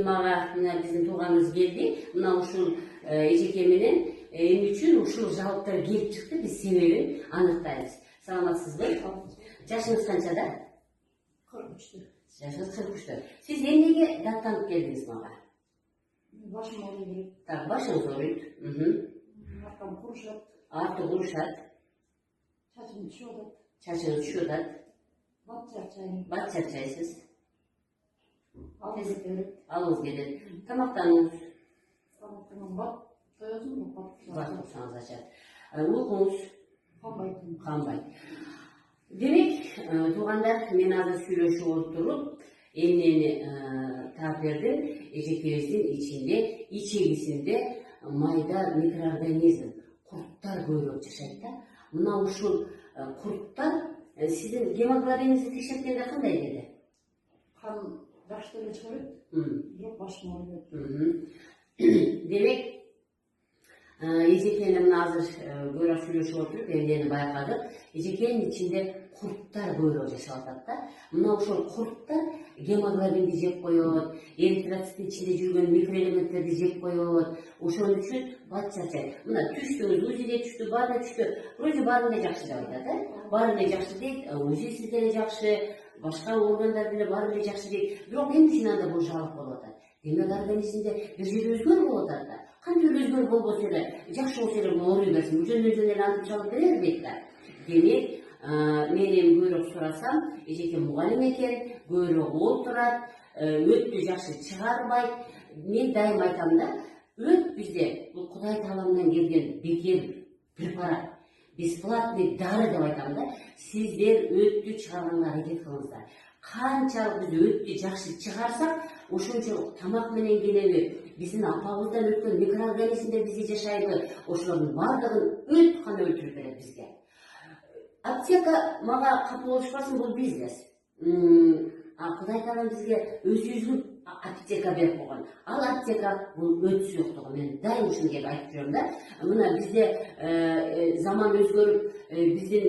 Мага мына биздин тууганыбыз келди. Мына ушул эжеке менен эмне үчүн ушул жабыктар келип чыкты, биз себебин аныктайбыз. Саламатсызбы? Жашыңыз канчада? 43'tü. Жашыңыз 43-тө. Сиз эмнеге даттанып келдиңиз мага? Başım ağrıyor. Так, башыңыз ооруйт. Arkam kuruşat. Арты курушат, Saçım düşüyordu. чачыңыз түшүп атат, Bat çarçayım. бат чарчайсыз, Aldı gidiyorum. алыңыз келет. Тамактаныңыз, Tamam bat. Koyuyorsun mu? Bat. бат турсаңыз ачат. Уйкуңуз Kambaydım. канбайт. Демек, туугандар, мен азыр сүйлөшүп отуруп, эмнени таап бердим? Эжекебиздин ичинде, ичегисинде майда микроорганизм, курттар көбүрөөк жашайт да. Мына ушул курттар сиздин гемоглобиниңизди текшерткенде кандай деди? Kan başları çıkarıp. Yok başım ağrıyor. Демек, эжекени мына азыр көбүрөөк сүйлөшүп отуруп, эмнени байкадык? Эжекенин ичинде курттар көбүрөөк жашап атат да. Мына ошол курттар гемоглобинди жеп коет, эритроциттин ичинде жүргөн микроэлементтерди жеп коет. Ошон үчүн бат чарчайт. Мына түштүңүз, УЗИге түштү, баары түштү. Вроде баарында жакшы деп атат, баарында жакшы дейт, УЗИсиз деле жакшы, башка органдар деле баары эле жакшы дейт. Бирок эмне үчүн анда бул жабык болуп атат? Демек организмде бир жерде өзгөрүү болуп атат да. Кантип өзгөрүү болбосо эле, жакшы болсо эле бул ооруй берсин, жөн эле антип чалып берер дейт да. Демек, мен эми көбүрөөк сурасам, эжеке мугалим экен, көбүрөөк отурат, өттү жакшы чыгарбайт. Мен дайым айтам да, өт бизде бул Кудай тааламдан келген бекер препарат, бесплатный дары деп айтам да. Сиздер өттү чыгарганга аракет кылыңыздар. Канчалык биз өттү жакшы чыгарсак, ошончолук тамак менен келеби, биздин апабыздан өткөн микроорганизмдер бизде жашайбы, ошолордун баардыгын өт гана өлтүрүп берет бизге. Аптека мага капыл болушпасын, бул бизнес. Кудай таалам бизге өзүбүздүн аптека берип койгон. Ал аптека бул өт суюктугу. Мен дайым ушуну келип айтып жүрөм да. Мына бизде заман өзгөрүп, биздин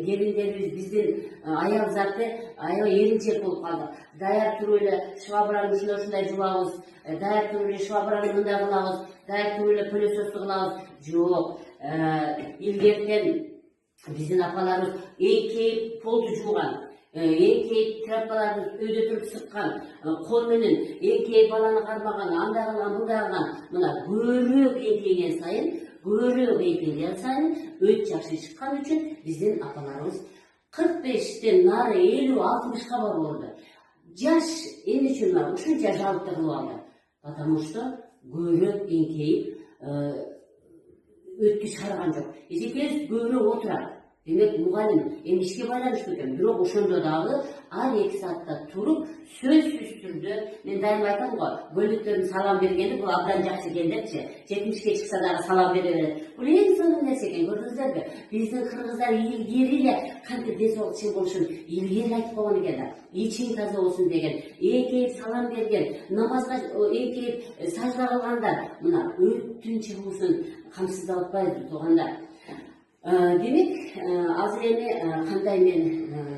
келиндерибиз, биздин аял заты аябай эринчек болуп калды. Даяр туруп эле швабраны ушундай жубабыз, даяр туруп эле швабраны мындай кылабыз, даяр туруп эле пылесосту кылабыз. Жок, илгертен биздин апаларыбыз эңкейип полду жууган, эңкейип тряпкаларды өйдө туруп сыккан, кол менен эңкейип баланы кармаган, андай кылган, мындай кылган. Мына көбүрөөк эңкейген сайын өт жакшы чыккан үчүн биздин апаларыбыз 45тен нары 50-60ка бар болду. Жаш эмне үчүн бар? Ушунча жабыкты кылып алды. Потому что көбүрөөк эңкейип өттү чыгарган жок. Эжекебиз көбүрөөк отурат. Демек, мугалим эми ишке байланыштуу экен, бирок ошондо дагы ар 2 саатта туруп, сөзсүз түрдө, мен дайым айтам го, бөлүктөрүн салам бергенди бул абдан жакшы экен депчи. 70ке чыкса дагы салам бере берет. Бул эң сонун нерсе экен, көрдүңүздөрбү? Биздин кыргыздар илгери эле кантип деңсоолук чың болушун илгери айтып койгон экен да. Ичиң таза болсун деген, эңкейип салам берген, намазга эңкейип сажда кылгандар, мына өттүн чыгуусун камсыздап атпайбы туугандар? Демек, азыр эми кандай мен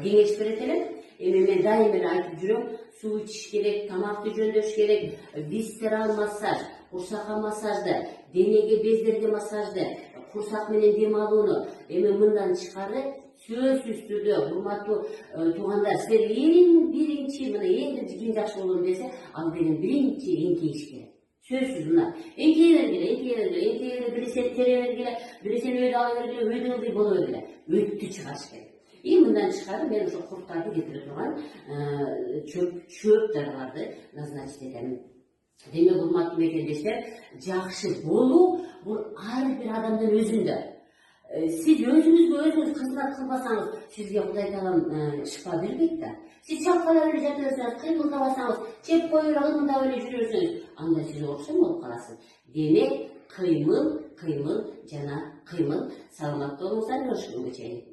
кеңеш берет элем? Эми мен дайым эле айтып жүрөм, суу ичиш керек, тамакты жөндөш керек, висцерал массаж, курсакка массажды, денеге, бездерге массажды, курсак менен дем алууну эми мындан тышкары сөзсүз түрдө, урматтуу туугандар, силер эң биринчи, мына эң ким жакшы болом десе, ал деген биринчи эңкейиш керек. Сөзсүз мына. Эңкейе бергиле, бирисени тере бергиле, бирисени өйдө ала бергиле, өйдө ылдый боло бергиле. Өттү чыгарыш керек. Мындан тышкары мен ошо курттарды кетире турган чөп дарыларды назначить этем. Демек, урматтуу мекендештер, жакшы болуу бул ар бир адамдын өзүндө. Сиз өзүңүзгө өзүңүз кызмат кылбасаңыз, сизге Кудай таалам шифа бербейт да. Сиз чалкалап эле жата берсеңиз, кыймылдабасаңыз, жеп коюп эле ымдап эле жүрө берсеңиз, анда сиз оорусун болуп каласыз. Демек, кыймыл жана кыймыл. Саламатта болуңуздар, көрүшкөнгө чейин.